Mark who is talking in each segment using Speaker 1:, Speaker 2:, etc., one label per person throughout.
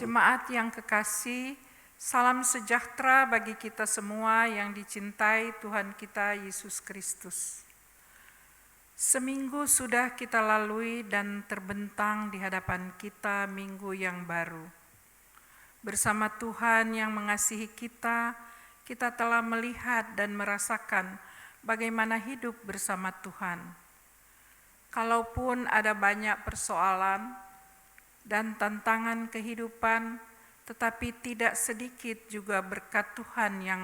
Speaker 1: Jemaat yang kekasih, salam sejahtera bagi kita semua yang dicintai Tuhan kita Yesus Kristus. Seminggu sudah kita lalui dan terbentang di hadapan kita minggu yang baru. Bersama Tuhan yang mengasihi kita, kita telah melihat dan merasakan bagaimana hidup bersama Tuhan. Kalaupun ada banyak persoalan dan tantangan kehidupan, tetapi tidak sedikit juga berkat Tuhan yang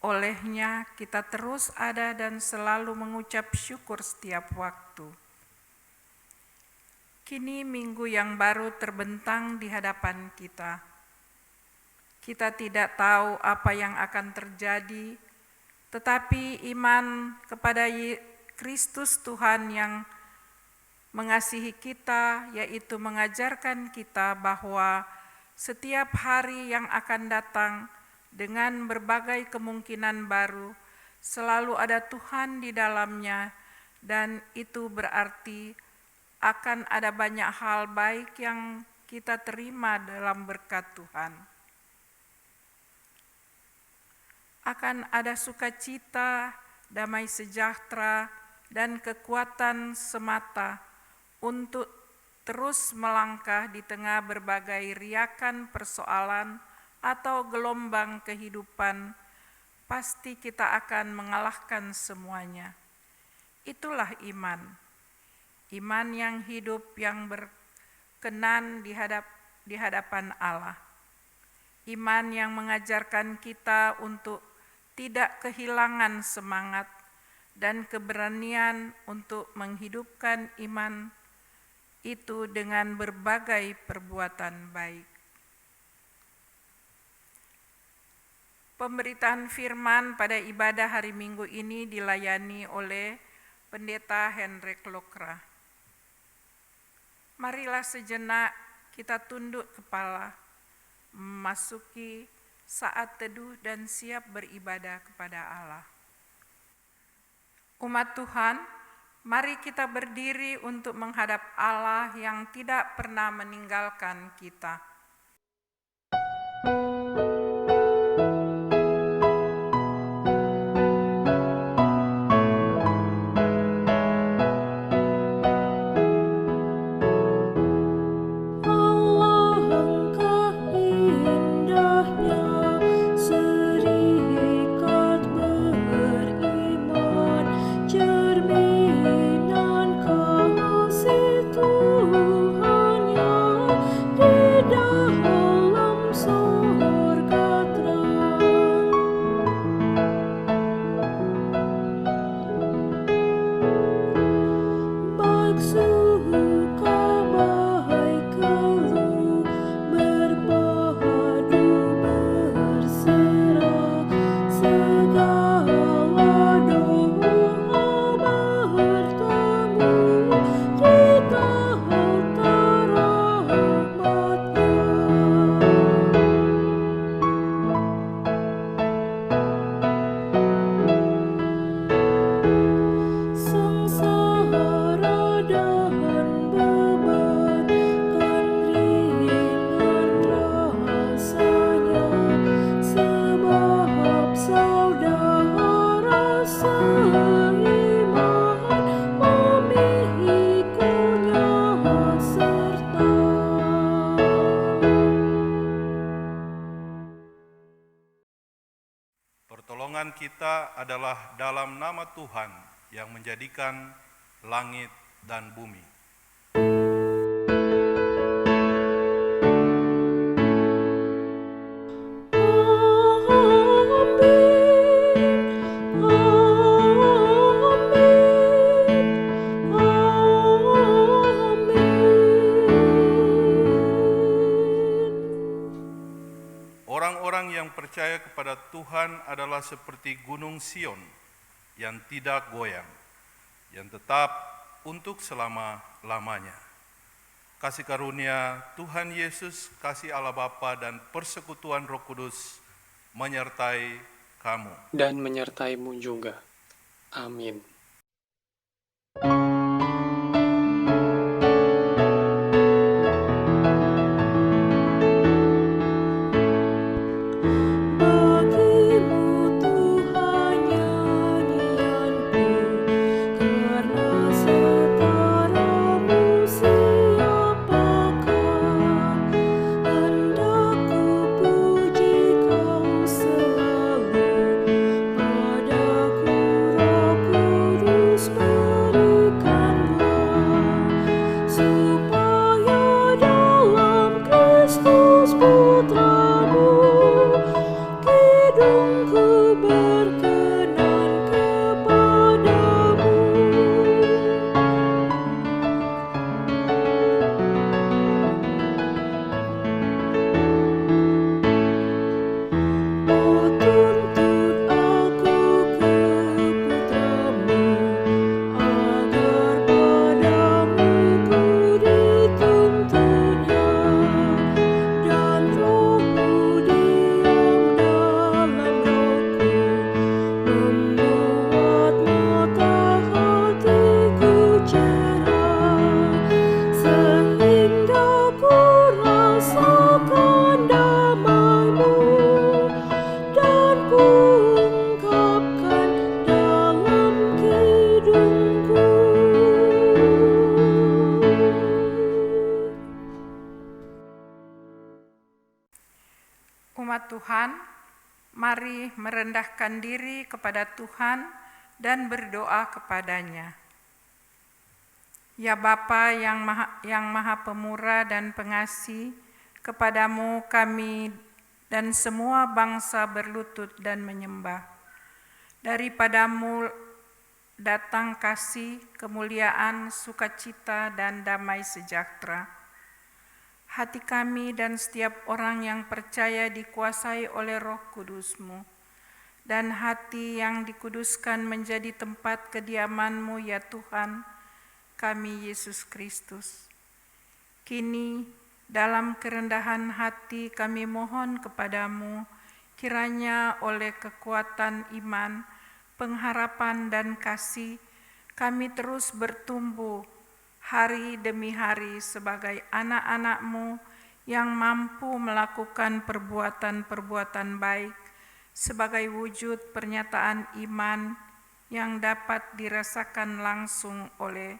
Speaker 1: olehnya kita terus ada dan selalu mengucap syukur setiap waktu. Kini minggu yang baru terbentang di hadapan kita. Kita tidak tahu apa yang akan terjadi, tetapi iman kepada Kristus Tuhan yang mengasihi kita, yaitu mengajarkan kita bahwa setiap hari yang akan datang dengan berbagai kemungkinan baru, selalu ada Tuhan di dalamnya, dan itu berarti akan ada banyak hal baik yang kita terima dalam berkat Tuhan. Akan ada sukacita, damai sejahtera, dan kekuatan semata untuk terus melangkah di tengah berbagai riakan persoalan atau gelombang kehidupan. Pasti kita akan mengalahkan semuanya. Itulah iman. Iman yang hidup, yang berkenan di hadapan Allah. Iman yang mengajarkan kita untuk tidak kehilangan semangat dan keberanian untuk menghidupkan iman itu dengan berbagai perbuatan baik. Pemberitaan firman pada ibadah hari Minggu ini dilayani oleh Pendeta Hendrik Lokra. Marilah sejenak kita tunduk kepala, memasuki saat teduh dan siap beribadah kepada Allah. Umat Tuhan, mari kita berdiri untuk menghadap Allah yang tidak pernah meninggalkan kita.
Speaker 2: Dalam Pertolongan kita adalah dalam nama Tuhan yang menjadikan langit dan bumi. Orang-orang yang percaya kepada Tuhan adalah seperti gunung Sion yang tidak goyang, yang tetap untuk selama-lamanya. Kasih karunia Tuhan Yesus, kasih Allah Bapa dan persekutuan Roh Kudus menyertai kamu.
Speaker 3: Dan menyertaimu juga. Amin.
Speaker 1: Umat Tuhan, mari merendahkan diri kepada Tuhan dan berdoa kepadanya. Ya Bapa yang maha pemurah dan pengasih, kepadamu kami dan semua bangsa berlutut dan menyembah. Daripadamu datang kasih, kemuliaan, sukacita, dan damai sejahtera. Hati kami dan setiap orang yang percaya dikuasai oleh Roh Kudus-Mu, dan hati yang dikuduskan menjadi tempat kediaman-Mu ya Tuhan, kami Yesus Kristus. Kini dalam kerendahan hati kami mohon kepadamu, kiranya oleh kekuatan iman, pengharapan dan kasih, kami terus bertumbuh hari demi hari sebagai anak-anak-Mu yang mampu melakukan perbuatan-perbuatan baik sebagai wujud pernyataan iman yang dapat dirasakan langsung oleh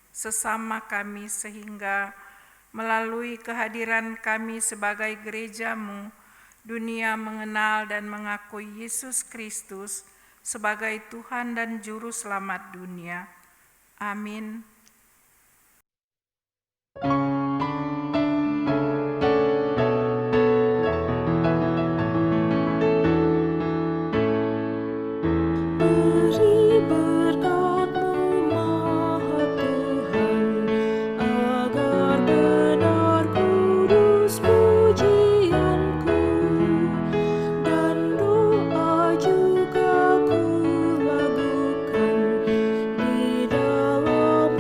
Speaker 1: sesama kami, sehingga melalui kehadiran kami sebagai gereja-Mu, dunia mengenal dan mengakui Yesus Kristus sebagai Tuhan dan Juru Selamat dunia. Amin.
Speaker 4: Di dalam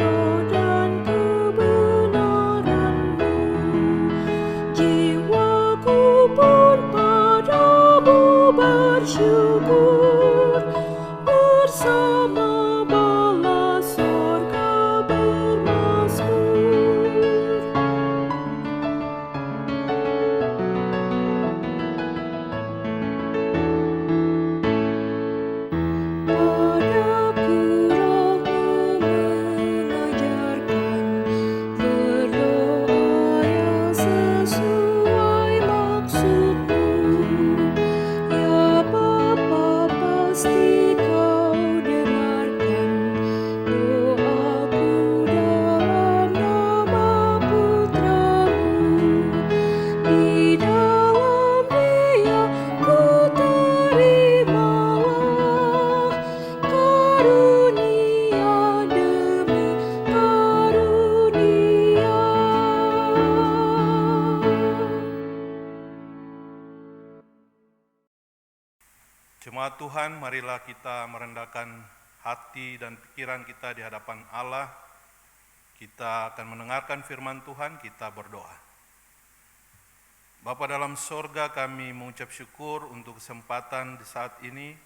Speaker 4: pasti Kau dengarkan doaku dan nama putramu. Di dalam Dia ku terimalah karunia demi karunia.
Speaker 2: Jemaat Tuhan, marilah kita merendahkan hati dan pikiran kita di hadapan Allah. Kita akan mendengarkan firman Tuhan, kita berdoa. Bapa dalam sorga, kami mengucap syukur untuk kesempatan di saat ini.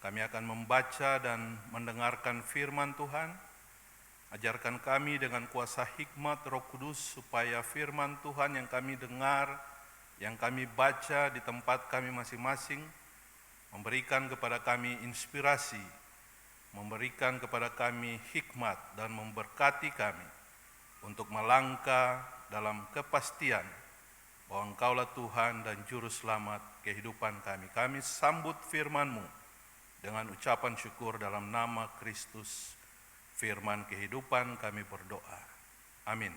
Speaker 2: Kami akan membaca dan mendengarkan firman Tuhan. Ajarkan kami dengan kuasa hikmat Roh Kudus supaya firman Tuhan yang kami dengar, yang kami baca di tempat kami masing-masing, memberikan kepada kami inspirasi, memberikan kepada kami hikmat dan memberkati kami untuk melangkah dalam kepastian bahwa Engkaulah Tuhan dan Juru Selamat kehidupan kami. Kami sambut firman-Mu dengan ucapan syukur dalam nama Kristus, firman kehidupan kami berdoa. Amin.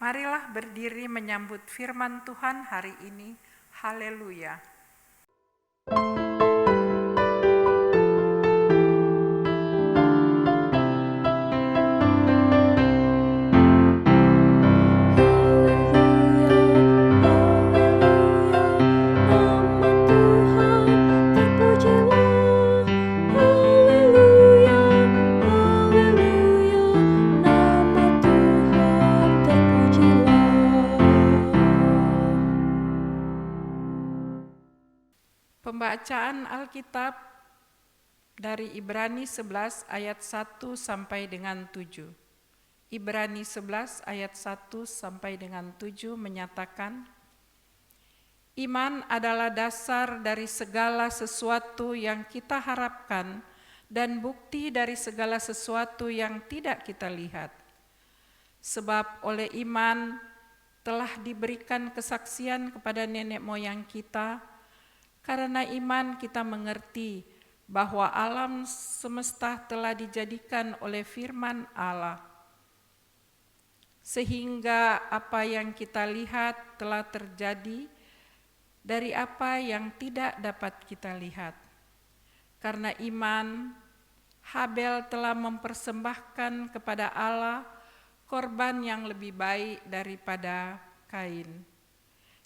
Speaker 1: Marilah berdiri menyambut firman Tuhan hari ini. Haleluya. Pembacaan Alkitab dari Ibrani 11 ayat 1 sampai dengan 7. Ibrani 11 ayat 1 sampai dengan 7 menyatakan, iman adalah dasar dari segala sesuatu yang kita harapkan dan bukti dari segala sesuatu yang tidak kita lihat. Sebab oleh iman telah diberikan kesaksian kepada nenek moyang kita. Karena iman kita mengerti bahwa alam semesta telah dijadikan oleh firman Allah. Sehingga apa yang kita lihat telah terjadi dari apa yang tidak dapat kita lihat. Karena iman, Habel telah mempersembahkan kepada Allah korban yang lebih baik daripada Kain.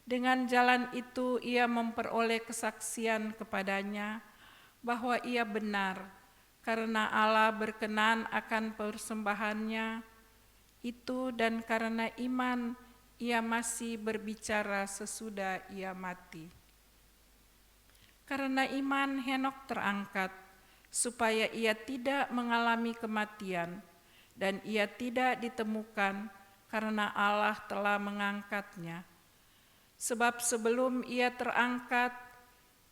Speaker 1: Dengan jalan itu ia memperoleh kesaksian kepadanya bahwa ia benar, karena Allah berkenan akan persembahannya itu, dan karena iman ia masih berbicara sesudah ia mati. Karena iman Henok terangkat, supaya ia tidak mengalami kematian, dan ia tidak ditemukan karena Allah telah mengangkatnya. Sebab sebelum ia terangkat,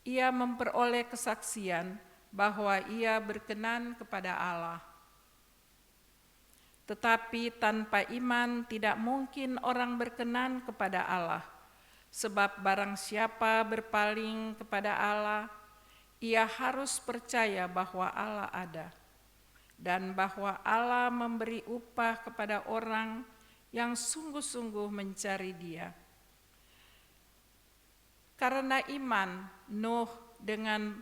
Speaker 1: ia memperoleh kesaksian bahwa ia berkenan kepada Allah. Tetapi tanpa iman tidak mungkin orang berkenan kepada Allah. Sebab barang siapa berpaling kepada Allah, ia harus percaya bahwa Allah ada, dan bahwa Allah memberi upah kepada orang yang sungguh-sungguh mencari Dia. Karena iman, Nuh dengan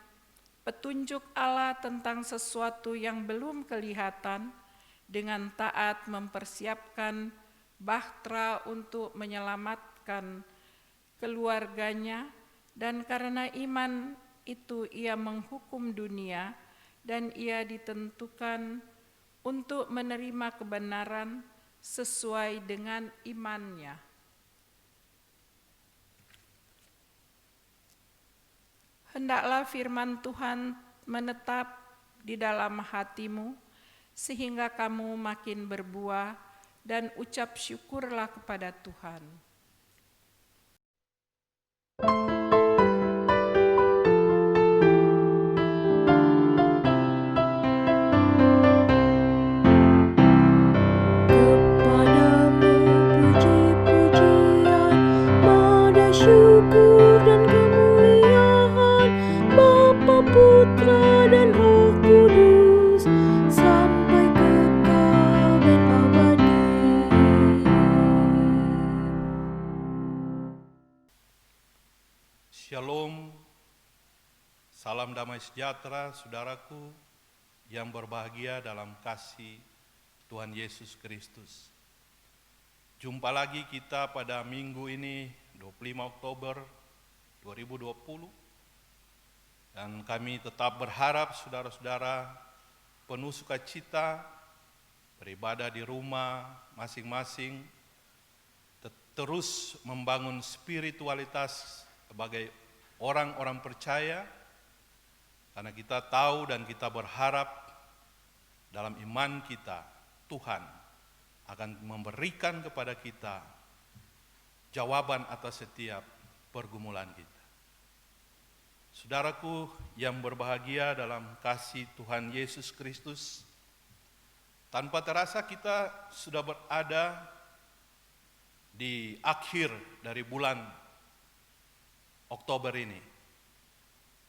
Speaker 1: petunjuk Allah tentang sesuatu yang belum kelihatan, dengan taat mempersiapkan bahtera untuk menyelamatkan keluarganya, dan karena iman itu ia menghukum dunia, dan ia ditentukan untuk menerima kebenaran sesuai dengan imannya. Hendaklah firman Tuhan menetap di dalam hatimu, sehingga kamu makin berbuah, dan ucap syukurlah kepada Tuhan.
Speaker 4: Kepadamu puji-pujian, nada syukur dan kemuliaan
Speaker 2: Shalom, salam damai sejahtera saudaraku yang berbahagia dalam kasih Tuhan Yesus Kristus. Jumpa lagi kita pada minggu ini 25 Oktober 2020 dan kami tetap berharap saudara-saudara penuh sukacita beribadah di rumah masing-masing, terus membangun spiritualitas sebagai orang-orang percaya, karena kita tahu dan kita berharap dalam iman kita Tuhan akan memberikan kepada kita jawaban atas setiap pergumulan kita. Saudaraku yang berbahagia dalam kasih Tuhan Yesus Kristus, tanpa terasa kita sudah berada di akhir dari bulan Oktober ini.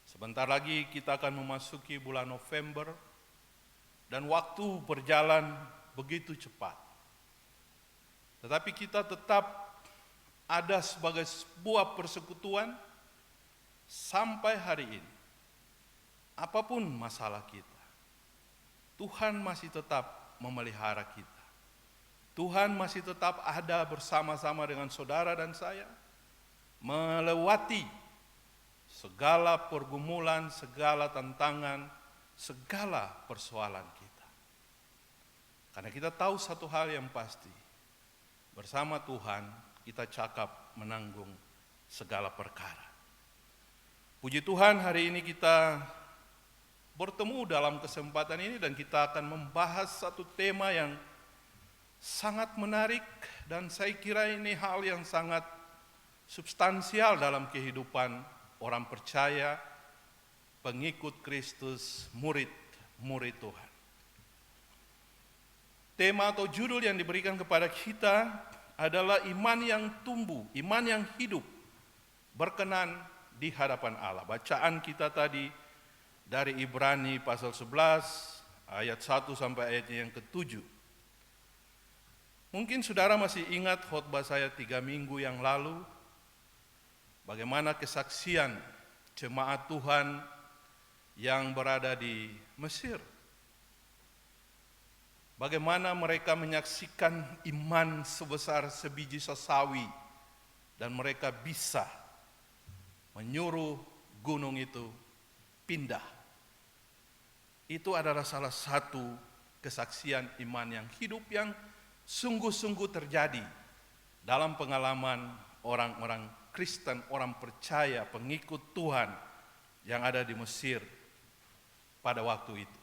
Speaker 2: Sebentar lagi kita akan memasuki bulan November dan waktu berjalan begitu cepat. Tetapi kita tetap ada sebagai sebuah persekutuan sampai hari ini. Apapun masalah kita, Tuhan masih tetap memelihara kita. Tuhan masih tetap ada bersama-sama dengan saudara dan saya, melewati segala pergumulan, segala tantangan, segala persoalan kita. Karena kita tahu satu hal yang pasti, bersama Tuhan kita cakap menanggung segala perkara. Puji Tuhan, hari ini kita bertemu dalam kesempatan ini dan kita akan membahas satu tema yang sangat menarik dan saya kira ini hal yang sangat substansial dalam kehidupan orang percaya, pengikut Kristus, murid-murid Tuhan. Tema atau judul yang diberikan kepada kita adalah iman yang tumbuh, iman yang hidup, berkenan di hadapan Allah. Bacaan kita tadi dari Ibrani pasal 11 ayat 1 sampai ayatnya yang ke-7. Mungkin saudara masih ingat khotbah saya 3 minggu yang lalu, bagaimana kesaksian jemaat Tuhan yang berada di Mesir. Bagaimana mereka menyaksikan iman sebesar sebiji sesawi dan mereka bisa menyuruh gunung itu pindah. Itu adalah salah satu kesaksian iman yang hidup yang sungguh-sungguh terjadi dalam pengalaman orang-orang Kristen, orang percaya, pengikut Tuhan yang ada di Mesir pada waktu itu.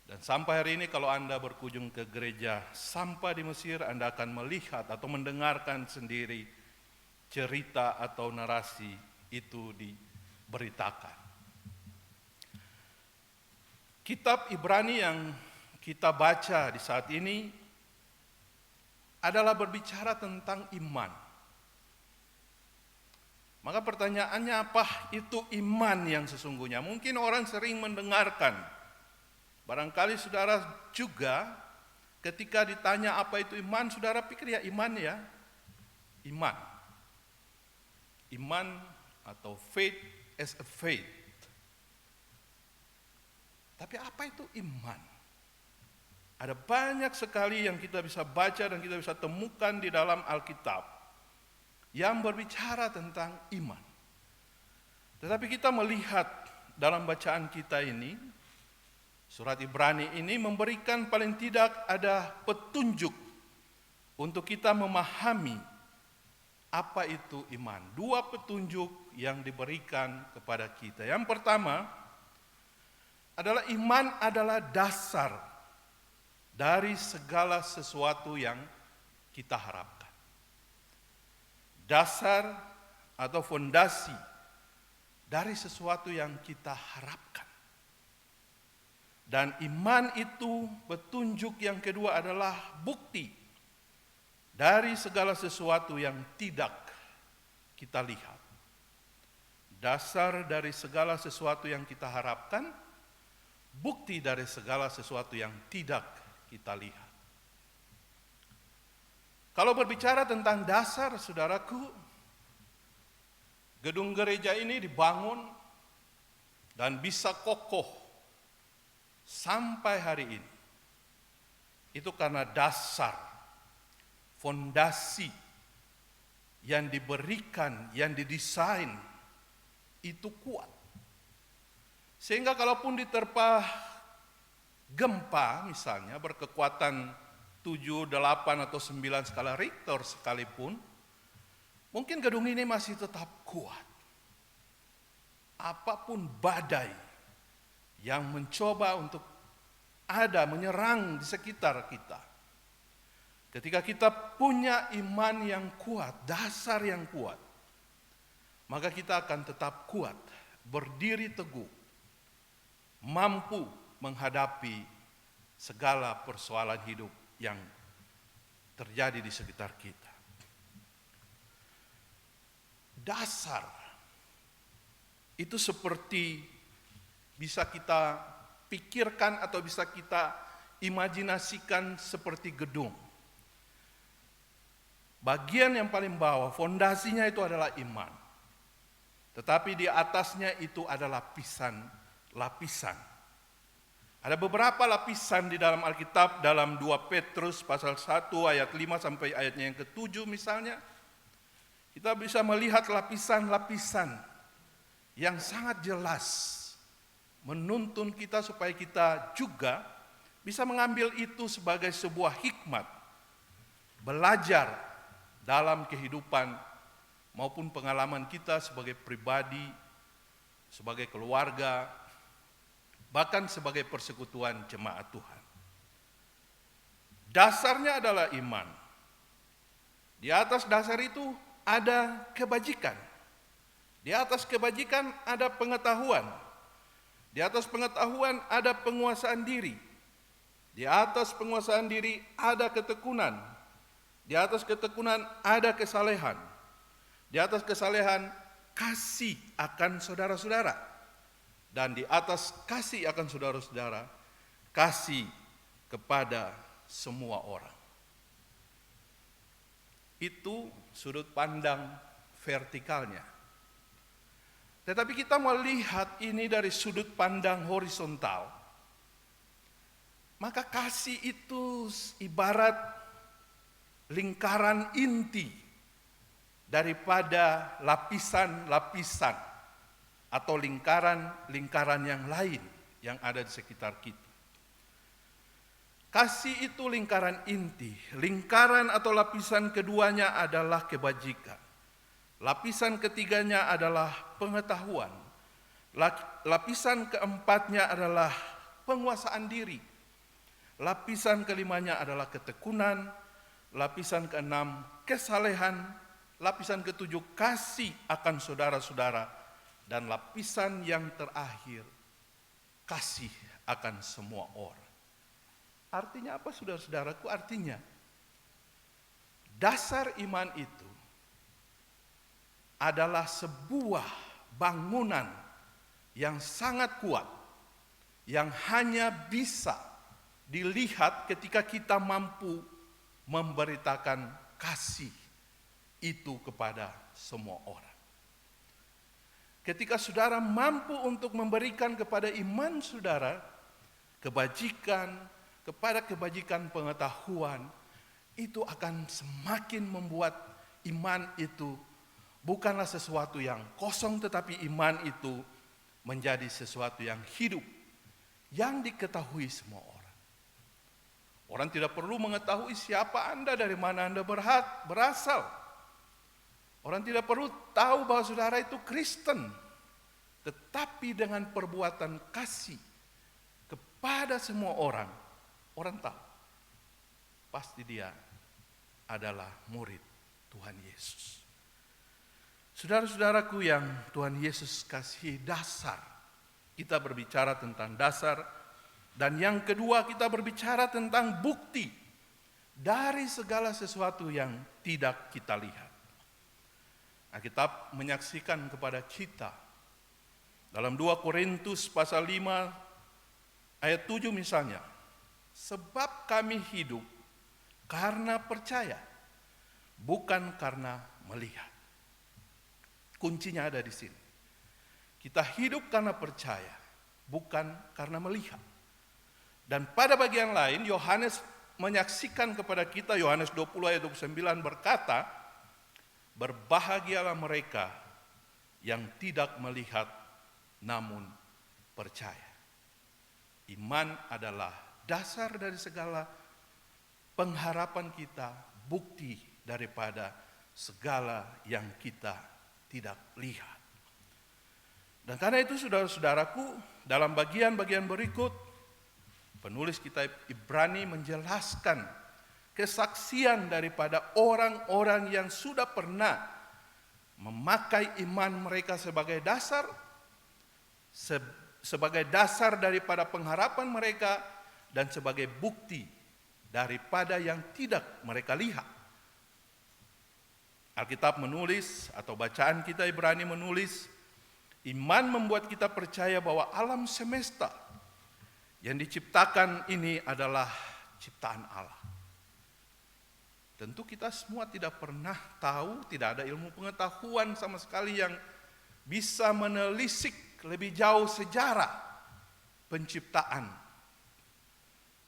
Speaker 2: Dan sampai hari ini kalau Anda berkunjung ke gereja Sampa di Mesir, Anda akan melihat atau mendengarkan sendiri cerita atau narasi itu diberitakan. Kitab Ibrani yang kita baca di saat ini adalah berbicara tentang iman. Maka pertanyaannya, apa itu iman yang sesungguhnya? Mungkin orang sering mendengarkan. Barangkali saudara juga ketika ditanya apa itu iman, saudara pikir ya iman ya. Iman. Iman atau faith as a faith. Tapi apa itu iman? Ada banyak sekali yang kita bisa baca dan kita bisa temukan di dalam Alkitab yang berbicara tentang iman. Tetapi kita melihat dalam bacaan kita ini, surat Ibrani ini memberikan paling tidak ada petunjuk untuk kita memahami apa itu iman. 2 petunjuk yang diberikan kepada kita. Yang pertama adalah iman adalah dasar dari segala sesuatu yang kita harapkan. Dasar atau fondasi dari sesuatu yang kita harapkan. Dan iman itu petunjuk yang kedua adalah bukti dari segala sesuatu yang tidak kita lihat. Dasar dari segala sesuatu yang kita harapkan, bukti dari segala sesuatu yang tidak kita lihat. Kalau berbicara tentang dasar, saudaraku, gedung gereja ini dibangun dan bisa kokoh sampai hari ini, itu karena dasar, fondasi yang diberikan, yang didesain itu kuat. Sehingga kalaupun diterpa gempa misalnya berkekuatan 7, 8, atau 9 skala Richter sekalipun, mungkin gedung ini masih tetap kuat. Apapun badai yang mencoba untuk menyerang di sekitar kita, ketika kita punya iman yang kuat, dasar yang kuat, maka kita akan tetap kuat, berdiri teguh, mampu menghadapi segala persoalan hidup yang terjadi di sekitar kita. Dasar itu seperti bisa kita pikirkan atau bisa kita imajinasikan seperti gedung. Bagian yang paling bawah, fondasinya itu adalah iman. Tetapi di atasnya itu ada lapisan. Ada beberapa lapisan di dalam Alkitab, dalam 2 Petrus pasal 1 ayat 5 sampai ayatnya yang ke-7 misalnya. Kita bisa melihat lapisan-lapisan yang sangat jelas menuntun kita supaya kita juga bisa mengambil itu sebagai sebuah hikmat. Belajar dalam kehidupan maupun pengalaman kita sebagai pribadi, sebagai keluarga, bahkan sebagai persekutuan jemaat Tuhan. Dasarnya adalah iman. Di atas dasar itu ada kebajikan. Di atas kebajikan ada pengetahuan. Di atas pengetahuan ada penguasaan diri. Di atas penguasaan diri ada ketekunan. Di atas ketekunan ada kesalehan. Di atas kesalehan kasih akan saudara-saudara. Dan di atas kasih akan saudara-saudara, kasih kepada semua orang. Itu sudut pandang vertikalnya. Tetapi kita melihat ini dari sudut pandang horizontal. Maka kasih itu ibarat lingkaran inti daripada lapisan-lapisan atau lingkaran-lingkaran yang lain yang ada di sekitar kita. Kasih itu lingkaran inti. Lingkaran atau lapisan keduanya adalah kebajikan. Lapisan ketiganya adalah pengetahuan. Lapisan keempatnya adalah penguasaan diri. Lapisan kelimanya adalah ketekunan. Lapisan keenam kesalehan. Lapisan ketujuh kasih akan saudara-saudara. Dan lapisan yang terakhir kasih akan semua orang. Artinya apa saudara-saudaraku? Artinya dasar iman itu adalah sebuah bangunan yang sangat kuat, yang hanya bisa dilihat ketika kita mampu memberitakan kasih itu kepada semua orang. Ketika saudara mampu untuk memberikan kepada iman saudara kebajikan, kepada kebajikan pengetahuan, itu akan semakin membuat iman itu bukanlah sesuatu yang kosong, tetapi iman itu menjadi sesuatu yang hidup, yang diketahui semua orang. Orang tidak perlu mengetahui siapa Anda, dari mana Anda berasal. Orang tidak perlu tahu bahwa saudara itu Kristen, tetapi dengan perbuatan kasih kepada semua orang, orang tahu pasti dia adalah murid Tuhan Yesus. Saudara-saudaraku yang Tuhan Yesus kasih, dasar. Kita berbicara tentang dasar. Dan yang kedua, kita berbicara tentang bukti dari segala sesuatu yang tidak kita lihat. Alkitab menyaksikan kepada kita dalam 2 Korintus pasal 5 ayat 7 misalnya, sebab kami hidup karena percaya, bukan karena melihat. Kuncinya ada di sini. Kita hidup karena percaya, bukan karena melihat. Dan pada bagian lain, Yohanes menyaksikan kepada kita, Yohanes 20 ayat 29 berkata, berbahagialah mereka yang tidak melihat namun percaya. Iman adalah dasar dari segala pengharapan kita, bukti daripada segala yang kita tidak lihat. Dan karena itu saudara-saudaraku, dalam bagian-bagian berikut, penulis kitab Ibrani menjelaskan kesaksian daripada orang-orang yang sudah pernah memakai iman mereka sebagai dasar, sebagai dasar daripada pengharapan mereka, dan sebagai bukti daripada yang tidak mereka lihat. Alkitab menulis, atau bacaan kita Ibrani menulis, iman membuat kita percaya bahwa alam semesta yang diciptakan ini adalah ciptaan Allah. Tentu kita semua tidak pernah tahu, tidak ada ilmu pengetahuan sama sekali yang bisa menelisik lebih jauh sejarah penciptaan.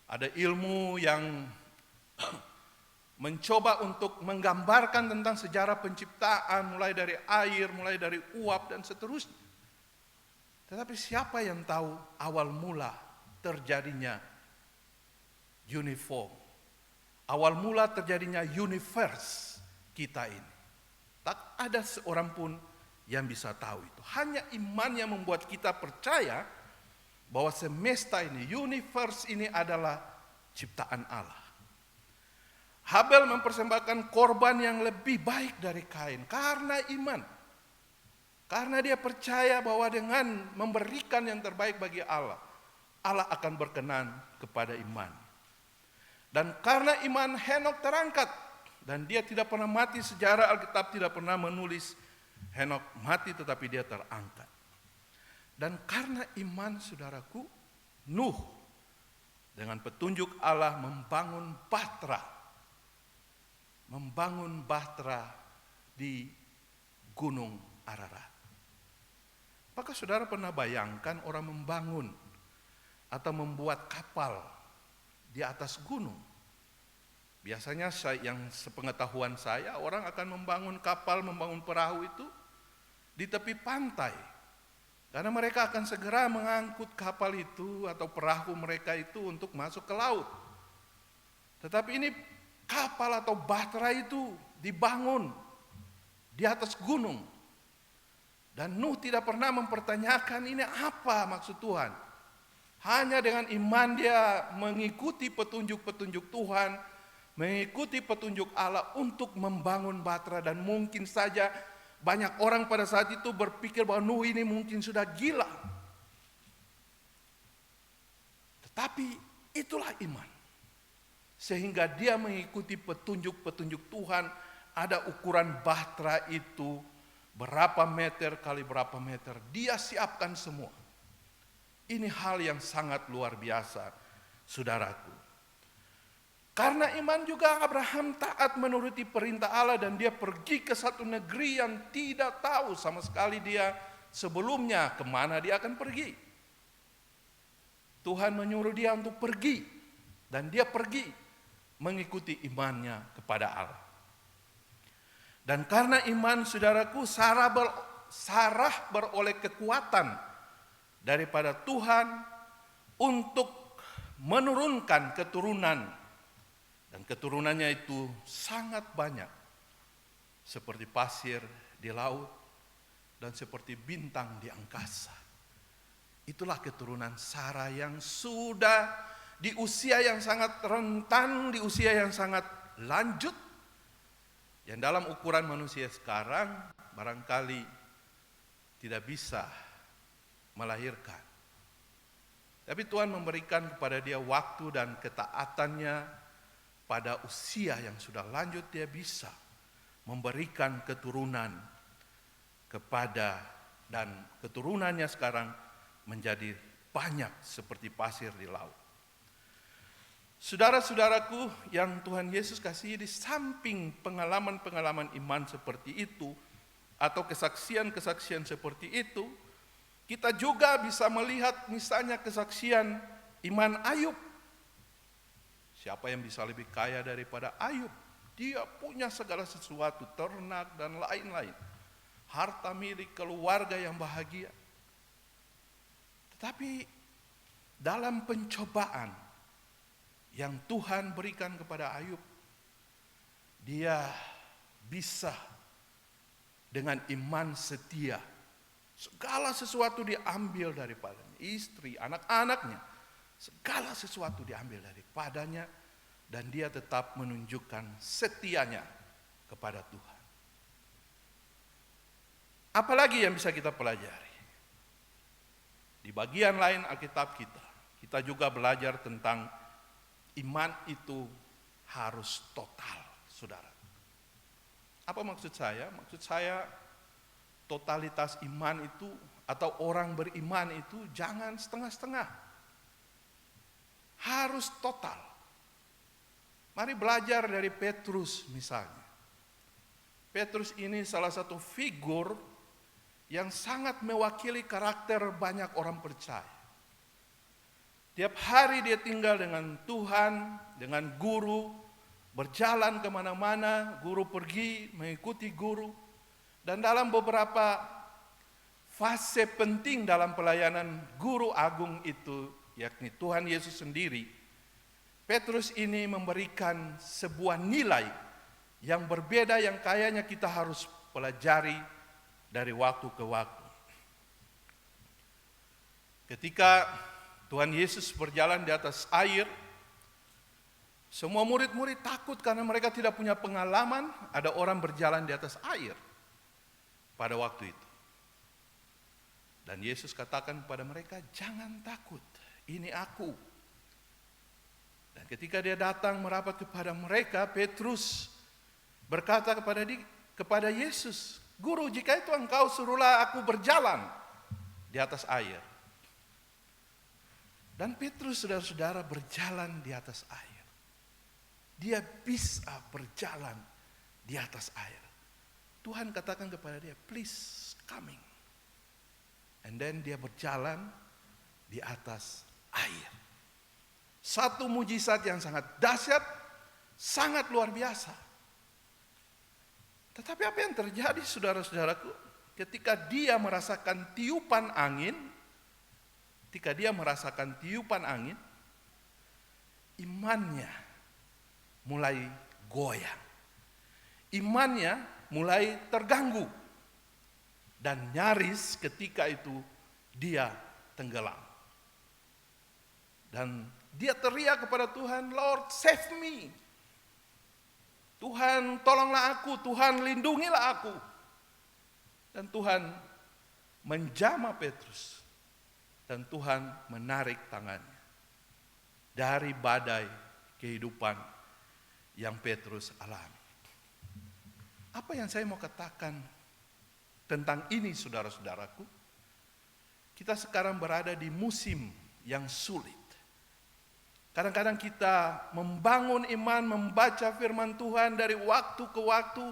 Speaker 2: Ada ilmu yang mencoba untuk menggambarkan tentang sejarah penciptaan, mulai dari air, mulai dari uap, dan seterusnya. Tetapi siapa yang tahu awal mula terjadinya uniform, awal mula terjadinya universe kita ini? Tak ada seorang pun yang bisa tahu itu. Hanya iman yang membuat kita percaya bahwa semesta ini, universe ini adalah ciptaan Allah. Habel mempersembahkan korban yang lebih baik dari Kain karena iman. Karena dia percaya bahwa dengan memberikan yang terbaik bagi Allah, Allah akan berkenan kepada iman. Dan karena iman, Henokh terangkat. Dan dia tidak pernah mati, sejarah Alkitab tidak pernah menulis Henokh mati, tetapi dia terangkat. Dan karena iman, saudaraku, Nuh dengan petunjuk Allah membangun bahtera di Gunung Ararat. Apakah saudara pernah bayangkan orang membangun atau membuat kapal di atas gunung? Biasanya yang sepengetahuan saya, orang akan membangun kapal, membangun perahu itu di tepi pantai. Karena mereka akan segera mengangkut kapal itu atau perahu mereka itu untuk masuk ke laut. Tetapi ini kapal atau bahtera itu dibangun di atas gunung. Dan Nuh tidak pernah mempertanyakan ini apa maksud Tuhan. Hanya dengan iman dia mengikuti petunjuk-petunjuk Tuhan, mengikuti petunjuk Allah untuk membangun bahtera. Dan mungkin saja banyak orang pada saat itu berpikir bahwa Nuh ini mungkin sudah gila. Tetapi itulah iman. Sehingga dia mengikuti petunjuk-petunjuk Tuhan. Ada ukuran bahtera itu berapa meter kali berapa meter. Dia siapkan semua. Ini hal yang sangat luar biasa, saudaraku. Karena iman juga Abraham taat menuruti perintah Allah dan dia pergi ke satu negeri yang tidak tahu sama sekali dia sebelumnya kemana dia akan pergi. Tuhan menyuruh dia untuk pergi dan dia pergi mengikuti imannya kepada Allah. Dan karena iman, saudaraku, Sarah beroleh kekuatan daripada Tuhan untuk menurunkan keturunan. Dan keturunannya itu sangat banyak. Seperti pasir di laut dan seperti bintang di angkasa. Itulah keturunan Sarah yang sudah di usia yang sangat rentan, di usia yang sangat lanjut. Yang dalam ukuran manusia sekarang barangkali tidak bisa melahirkan. Tapi Tuhan memberikan kepada dia waktu dan ketaatannya pada usia yang sudah lanjut, dia bisa memberikan keturunan kepada, dan keturunannya sekarang menjadi banyak seperti pasir di laut. Saudara-saudaraku yang Tuhan Yesus kasihi, di samping pengalaman-pengalaman iman seperti itu, atau kesaksian-kesaksian seperti itu, kita juga bisa melihat misalnya kesaksian iman Ayub. Siapa yang bisa lebih kaya daripada Ayub? Dia punya segala sesuatu, ternak dan lain-lain. Harta milik, keluarga yang bahagia. Tetapi dalam pencobaan yang Tuhan berikan kepada Ayub, dia bisa dengan iman setia. Segala sesuatu diambil daripadanya. Istri, anak-anaknya. Segala sesuatu diambil daripadanya. Dan dia tetap menunjukkan setianya kepada Tuhan. Apalagi yang bisa kita pelajari? Di bagian lain Alkitab kita juga belajar tentang iman itu harus total, saudara. Apa maksud saya? Maksud saya totalitas iman itu atau orang beriman itu jangan setengah-setengah. Harus total. Mari belajar dari Petrus misalnya. Petrus ini salah satu figur yang sangat mewakili karakter banyak orang percaya. Tiap hari dia tinggal dengan Tuhan, dengan guru, berjalan kemana-mana, guru pergi, mengikuti guru. Dan dalam beberapa fase penting dalam pelayanan guru agung itu, yakni Tuhan Yesus sendiri, Petrus ini memberikan sebuah nilai yang berbeda yang kayaknya kita harus pelajari dari waktu ke waktu. Ketika Tuhan Yesus berjalan di atas air, semua murid-murid takut karena mereka tidak punya pengalaman ada orang berjalan di atas air pada waktu itu. Dan Yesus katakan kepada mereka, jangan takut, ini aku. Dan ketika dia datang merapat kepada mereka, Petrus berkata kepada Yesus, Guru, jika itu engkau suruhlah aku berjalan di atas air. Dan Petrus, saudara-saudara, berjalan di atas air. Dia bisa berjalan di atas air. Tuhan katakan kepada dia, please coming. And then dia berjalan di atas air. Satu mujizat yang sangat dahsyat, sangat luar biasa. Tetapi apa yang terjadi, saudara-saudaraku, ketika dia merasakan tiupan angin, imannya mulai goyang. Imannya mulai terganggu. Dan nyaris ketika itu dia tenggelam. Dan dia teriak kepada Tuhan, Lord save me. Tuhan tolonglah aku, Tuhan lindungilah aku. Dan Tuhan menjamah Petrus. Dan Tuhan menarik tangannya dari badai kehidupan yang Petrus alami. Apa yang saya mau katakan tentang ini, saudara-saudaraku? Kita sekarang berada di musim yang sulit. Kadang-kadang kita membangun iman, membaca firman Tuhan dari waktu ke waktu,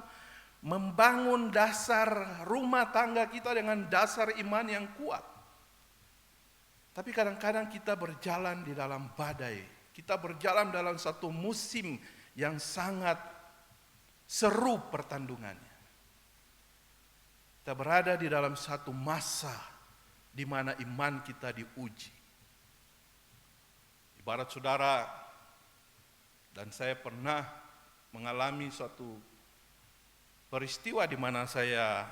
Speaker 2: membangun dasar rumah tangga kita dengan dasar iman yang kuat. Tapi kadang-kadang kita berjalan di dalam badai, kita berjalan dalam satu musim yang sangat seru pertandungannya. Kita berada di dalam satu masa di mana iman kita diuji. Ibarat saudara dan saya pernah mengalami suatu peristiwa di mana saya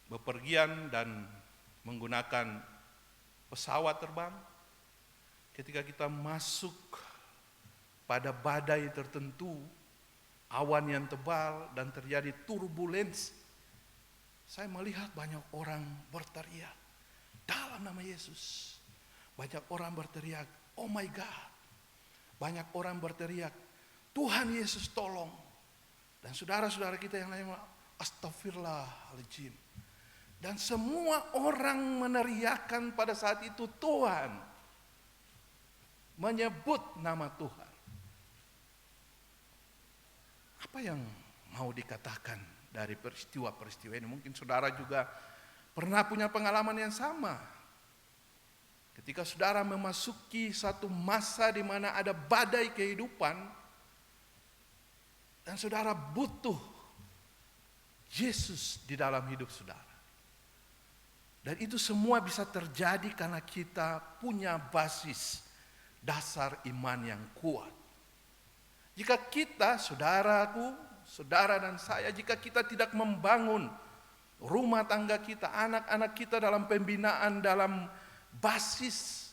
Speaker 2: bepergian dan menggunakan pesawat terbang. Ketika kita masuk pada badai tertentu, awan yang tebal dan terjadi turbulensi, saya melihat banyak orang berteriak dalam nama Yesus. Banyak orang berteriak, oh my God. Banyak orang berteriak, Tuhan Yesus tolong. Dan saudara-saudara kita yang lain, astagfirullahaladzim. Dan semua orang meneriakkan pada saat itu Tuhan. Menyebut nama Tuhan. Apa yang mau dikatakan dari peristiwa-peristiwa ini. Mungkin saudara juga pernah punya pengalaman yang sama. Ketika saudara memasuki satu masa di mana ada badai kehidupan, dan saudara butuh Yesus di dalam hidup saudara. Dan itu semua bisa terjadi karena kita punya basis dasar iman yang kuat. Jika kita, saudaraku, saudara dan saya, jika kita tidak membangun rumah tangga kita, anak-anak kita dalam pembinaan, dalam basis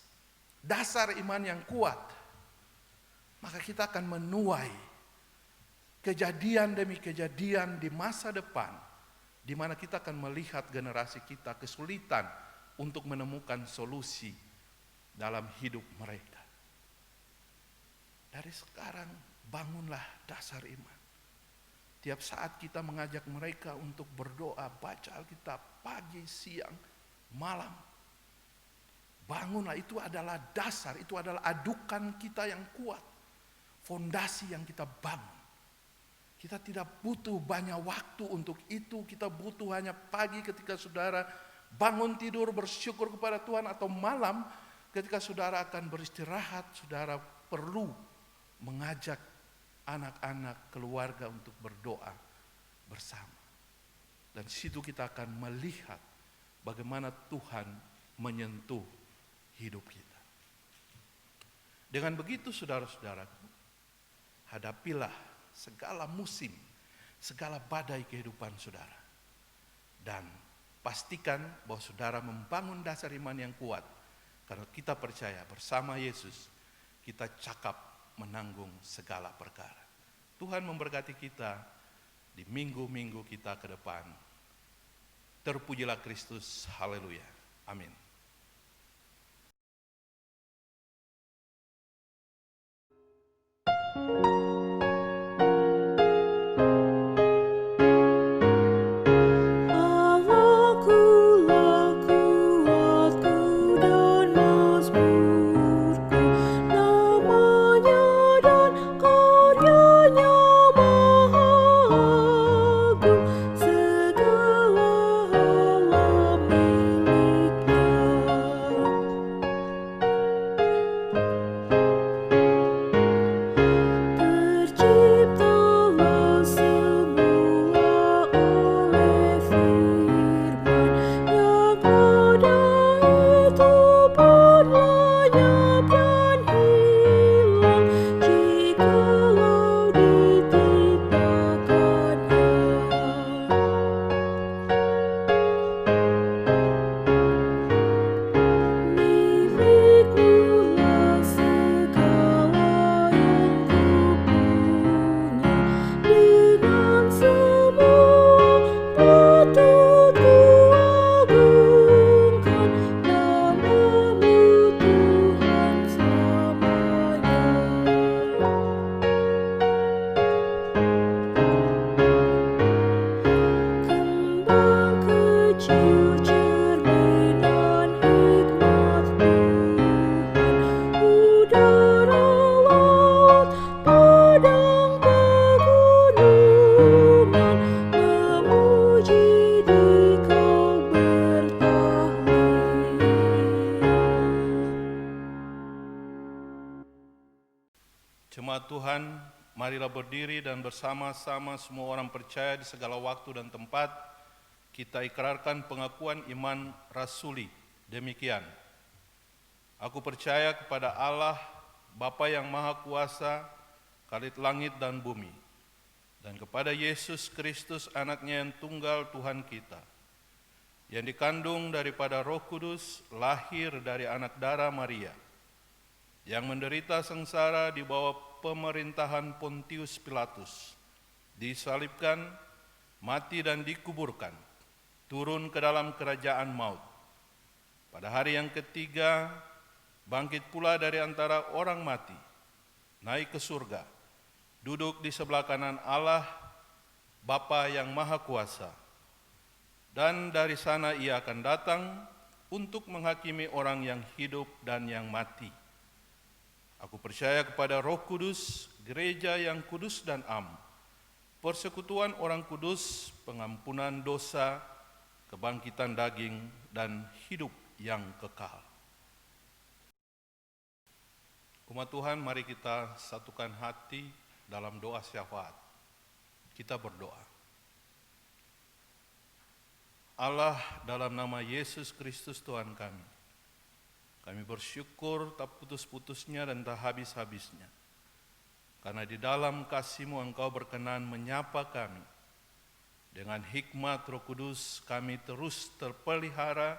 Speaker 2: dasar iman yang kuat, maka kita akan menuai kejadian demi kejadian di masa depan, di mana kita akan melihat generasi kita kesulitan untuk menemukan solusi dalam hidup mereka. Dari sekarang bangunlah dasar iman. Tiap saat kita mengajak mereka untuk berdoa, baca Alkitab pagi, siang, malam. Bangunlah, itu adalah dasar, itu adalah adukan kita yang kuat. Fondasi yang kita bangun. Kita tidak butuh banyak waktu untuk itu, kita butuh hanya pagi ketika saudara bangun tidur bersyukur kepada Tuhan, atau malam ketika saudara akan beristirahat, saudara perlu mengajak anak-anak keluarga untuk berdoa bersama. Dan di situ kita akan melihat bagaimana Tuhan menyentuh hidup kita. Dengan begitu saudara-saudaraku, hadapilah segala musim, segala badai kehidupan saudara. Dan pastikan bahwa saudara membangun dasar iman yang kuat. Karena kita percaya bersama Yesus, kita cakap menanggung segala perkara. Tuhan memberkati kita di minggu-minggu kita ke depan. Terpujilah Kristus, haleluya, amin. Jemaat Tuhan, marilah berdiri dan bersama-sama semua orang percaya di segala waktu dan tempat, kita ikrarkan pengakuan iman rasuli. Demikian, aku percaya kepada Allah, Bapa yang Maha Kuasa, Khalid langit dan bumi, dan kepada Yesus Kristus, anaknya yang tunggal Tuhan kita, yang dikandung daripada Roh Kudus, lahir dari anak darah Maria, yang menderita sengsara di bawah pemerintahan Pontius Pilatus, disalibkan, mati dan dikuburkan, turun ke dalam kerajaan maut. Pada hari yang ketiga, bangkit pula dari antara orang mati, naik ke surga, duduk di sebelah kanan Allah, Bapa yang Maha Kuasa. Dan dari sana ia akan datang untuk menghakimi orang yang hidup dan yang mati. Aku percaya kepada Roh Kudus, gereja yang kudus dan am, persekutuan orang kudus, pengampunan dosa, kebangkitan daging, dan hidup yang kekal. Umat Tuhan, mari kita satukan hati dalam doa syafaat. Kita berdoa. Allah, dalam nama Yesus Kristus Tuhan kami bersyukur tak putus-putusnya dan tak habis-habisnya. Karena di dalam kasih-Mu Engkau berkenan menyapa kami. Dengan hikmat Roh Kudus kami terus terpelihara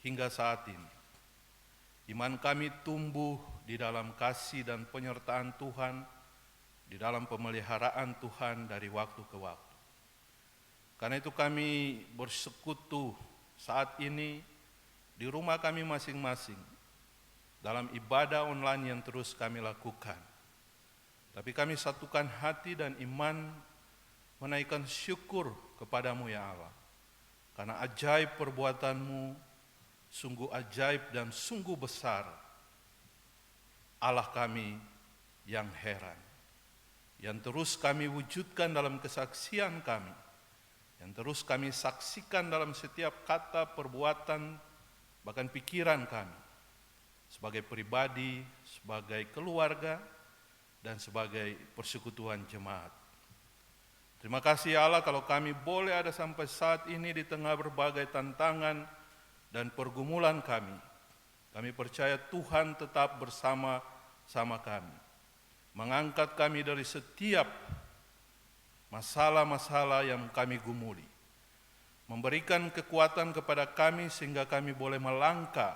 Speaker 2: hingga saat ini. Iman kami tumbuh di dalam kasih dan penyertaan Tuhan, di dalam pemeliharaan Tuhan dari waktu ke waktu. Karena itu kami bersekutu saat ini di rumah kami masing-masing dalam ibadah online yang terus kami lakukan. Tapi kami satukan hati dan iman menaikkan syukur kepadamu ya Allah. Karena ajaib perbuatanmu sungguh ajaib dan sungguh besar. Allah kami yang heran. Yang terus kami wujudkan dalam kesaksian kami. Yang terus kami saksikan dalam setiap kata, perbuatan, bahkan pikiran kami. Sebagai pribadi, sebagai keluarga, dan sebagai persekutuan jemaat. Terima kasih Allah kalau kami boleh ada sampai saat ini di tengah berbagai tantangan dan pergumulan kami. Kami percaya Tuhan tetap bersama-sama kami. Mengangkat kami dari setiap masalah-masalah yang kami gumuli. Memberikan kekuatan kepada kami sehingga kami boleh melangkah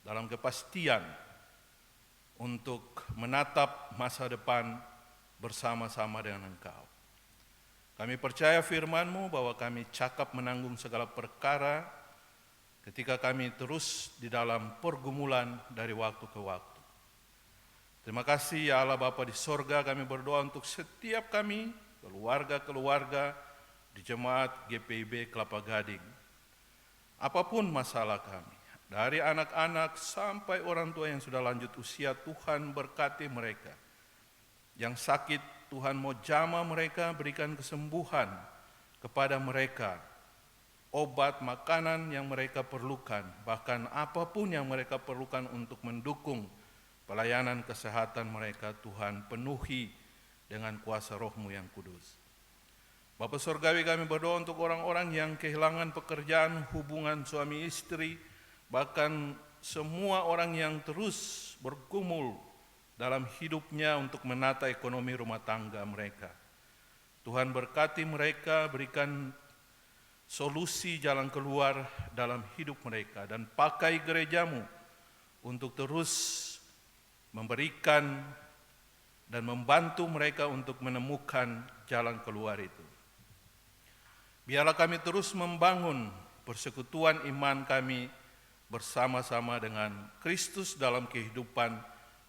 Speaker 2: dalam kepastian untuk menatap masa depan bersama-sama dengan Engkau. Kami percaya firman-Mu bahwa kami cakap menanggung segala perkara ketika kami terus di dalam pergumulan dari waktu ke waktu. Terima kasih ya Allah Bapa di sorga, kami berdoa untuk setiap kami, keluarga-keluarga di jemaat GPIB Kelapa Gading. Apapun masalah kami, dari anak-anak sampai orang tua yang sudah lanjut usia, Tuhan berkati mereka. Yang sakit, Tuhan mau jamah mereka, berikan kesembuhan kepada mereka. Obat, makanan yang mereka perlukan, bahkan apapun yang mereka perlukan untuk mendukung pelayanan kesehatan mereka, Tuhan penuhi dengan kuasa Roh-Mu yang kudus. Bapa Surgawi, kami berdoa untuk orang-orang yang kehilangan pekerjaan, hubungan suami istri, bahkan semua orang yang terus bergumul dalam hidupnya untuk menata ekonomi rumah tangga mereka. Tuhan berkati mereka, berikan solusi jalan keluar dalam hidup mereka, dan pakai gereja-Mu untuk terus memberikan dan membantu mereka untuk menemukan jalan keluar itu. Biarlah kami terus membangun persekutuan iman kami bersama-sama dengan Kristus dalam kehidupan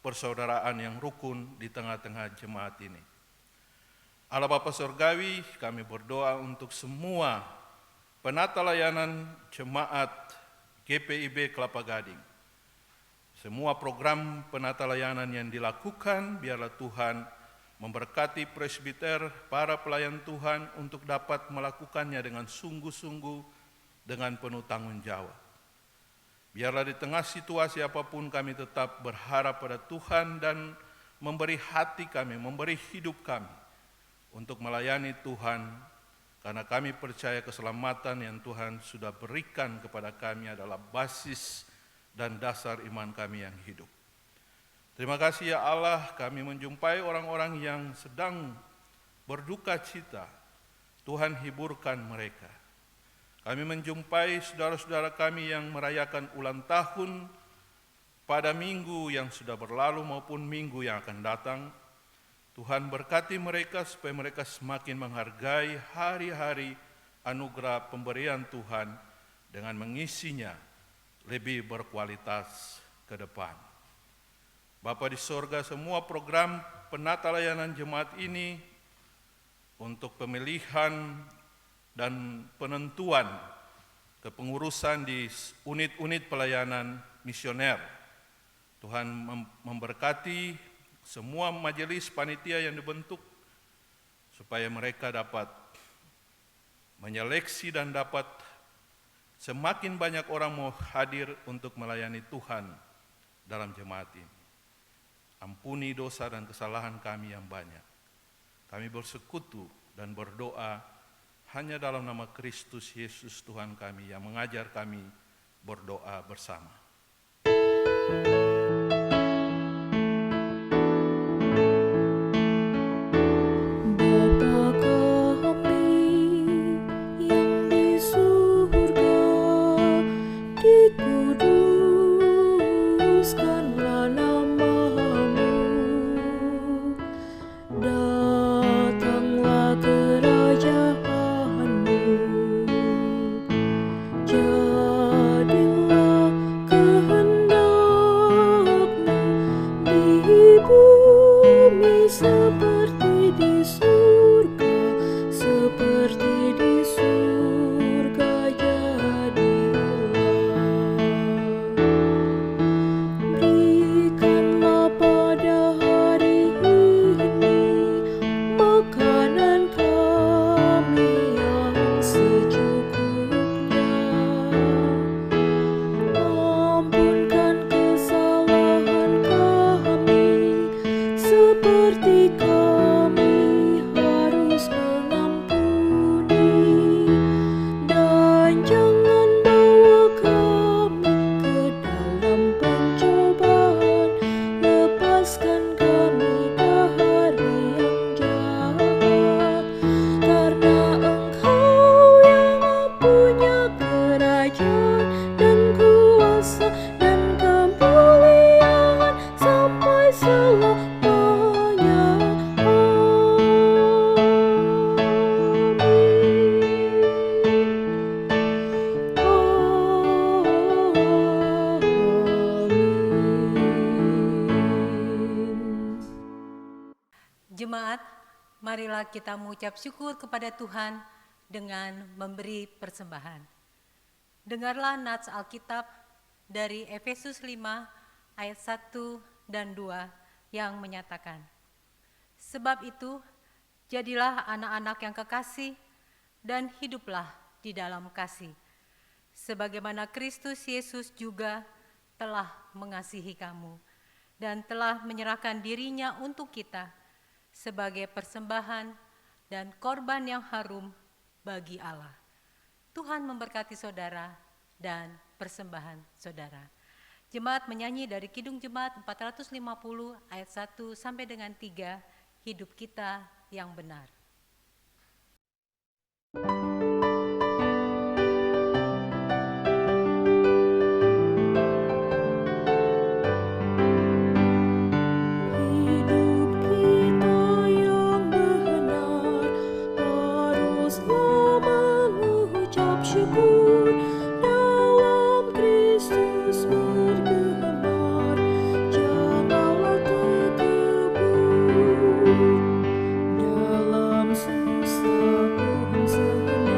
Speaker 2: persaudaraan yang rukun di tengah-tengah jemaat ini. Allah Bapa Surgawi, kami berdoa untuk semua penata layanan jemaat GPIB Kelapa Gading. Semua program penata layanan yang dilakukan, biarlah Tuhan memberkati presbiter, para pelayan Tuhan untuk dapat melakukannya dengan sungguh-sungguh, dengan penuh tanggung jawab. Biarlah di tengah situasi apapun kami tetap berharap pada Tuhan dan memberi hati kami, memberi hidup kami untuk melayani Tuhan, karena kami percaya keselamatan yang Tuhan sudah berikan kepada kami adalah basis dan dasar iman kami yang hidup. Terima kasih ya Allah, kami menjumpai orang-orang yang sedang berduka cita. Tuhan hiburkan mereka. Kami menjumpai saudara-saudara kami yang merayakan ulang tahun pada minggu yang sudah berlalu maupun minggu yang akan datang. Tuhan berkati mereka supaya mereka semakin menghargai hari-hari anugerah pemberian Tuhan dengan mengisinya lebih berkualitas ke depan. Bapa di sorga, semua program penata layanan jemaat ini untuk pemilihan dan penentuan kepengurusan di unit-unit pelayanan misioner. Tuhan memberkati semua majelis panitia yang dibentuk, supaya mereka dapat menyeleksi dan dapat semakin banyak orang mau hadir untuk melayani Tuhan dalam jemaat ini. Ampuni dosa dan kesalahan kami yang banyak. Kami bersekutu dan berdoa hanya dalam nama Kristus Yesus Tuhan kami yang mengajar kami berdoa bersama.
Speaker 4: Bapa kami yang di surga, dikuduskanlah nama-Mu, datanglah kerajaan-Mu, jadilah kehendak-Mu di bumi seperti di surga, jadilah. Berikanlah pada hari ini makanan kami yang secukupnya. Ampunkan kesalahan kami seperti kami harus mengampuni, dan jangan bawa kami ke dalam pencobaan, lepaskan kami dari yang jahat, karena Engkau yang punya kerajaan dan kuasa dan kemuliaan sampai selamanya.
Speaker 5: Jemaat, marilah kita mengucap syukur kepada Tuhan dengan memberi persembahan. Dengarlah nats Alkitab dari Efesus 5 ayat 1 dan 2 yang menyatakan, "Sebab itu, jadilah anak-anak yang kekasih dan hiduplah di dalam kasih, sebagaimana Kristus Yesus juga telah mengasihi kamu dan telah menyerahkan dirinya untuk kita sebagai persembahan dan korban yang harum bagi Allah." Tuhan memberkati saudara dan persembahan saudara. Jemaat menyanyi dari Kidung Jemaat 450 ayat 1 sampai dengan 3, hidup kita yang benar.
Speaker 4: Hidup kita yang benar haruslah mengucap syukur, dalam Kristus bergemar, janganlah terkebur. Dalam susah pun senang,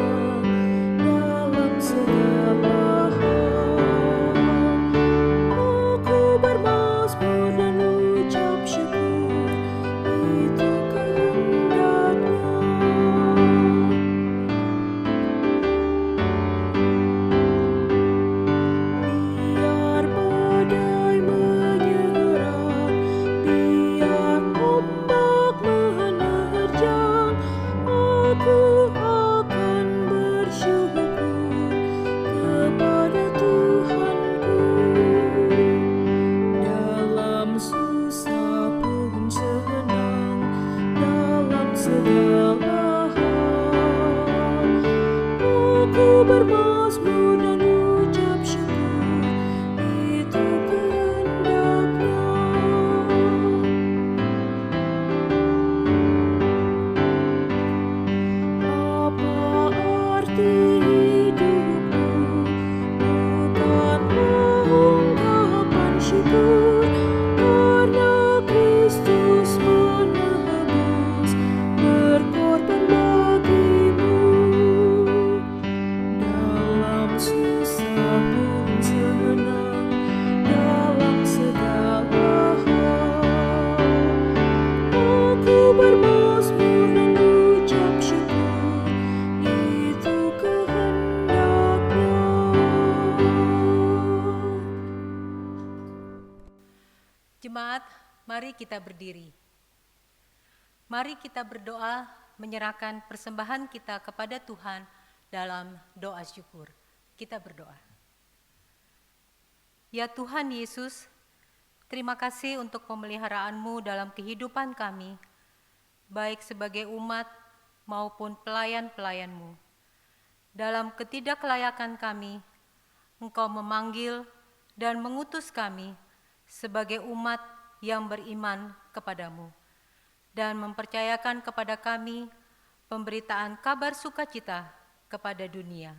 Speaker 5: Jemaat, mari kita berdiri. Mari kita berdoa menyerahkan persembahan kita kepada Tuhan dalam doa syukur. Kita berdoa. Ya Tuhan Yesus, terima kasih untuk pemeliharaanmu dalam kehidupan kami, baik sebagai umat maupun pelayan-pelayanmu. Dalam ketidaklayakan kami, Engkau memanggil dan mengutus kami sebagai umat yang beriman kepadamu dan mempercayakan kepada kami pemberitaan kabar sukacita kepada dunia.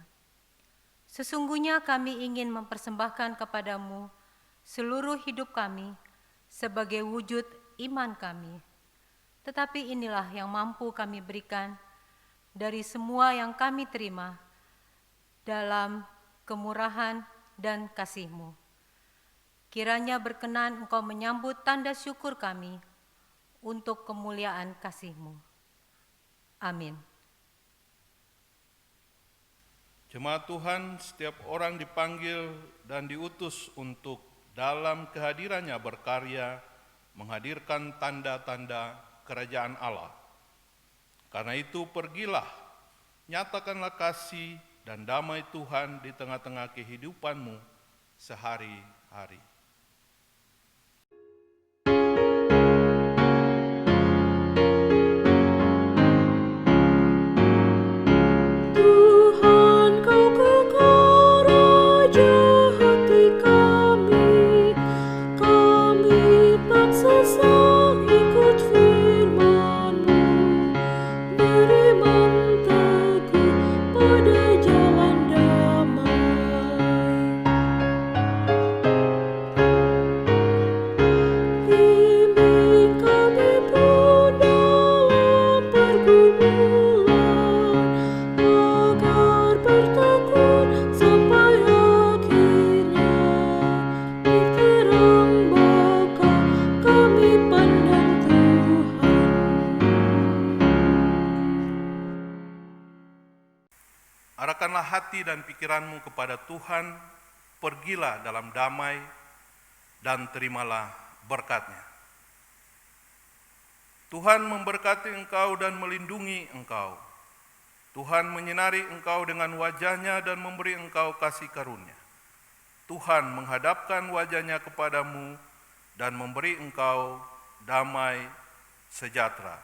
Speaker 5: Sesungguhnya kami ingin mempersembahkan kepadamu seluruh hidup kami sebagai wujud iman kami. Tetapi inilah yang mampu kami berikan dari semua yang kami terima dalam kemurahan dan kasih-Mu. Kiranya berkenan Engkau menyambut tanda syukur kami untuk kemuliaan kasih-Mu. Amin.
Speaker 2: Jemaat Tuhan, setiap orang dipanggil dan diutus untuk dalam kehadirannya berkarya, menghadirkan tanda-tanda kerajaan Allah. Karena itu pergilah, nyatakanlah kasih dan damai Tuhan di tengah-tengah kehidupanmu sehari-hari.
Speaker 4: Tuhan, Kau kekal raja hati kami, kami paksa sang ikut firman-Mu, beriman teguh pada jalan damai. Bimbing kami pun dalam pergumulan, agar bertekun sampai akhirnya. Di terang bakal kami pandang Tuhan.
Speaker 2: Arahkanlah hati dan pikiranmu kepada Tuhan, pergilah dalam damai, dan terimalah berkat-Nya. Tuhan memberkati engkau dan melindungi engkau. Tuhan menyinari engkau dengan wajah-Nya dan memberi engkau kasih karunia. Tuhan menghadapkan wajah-Nya kepadamu dan memberi engkau damai sejahtera.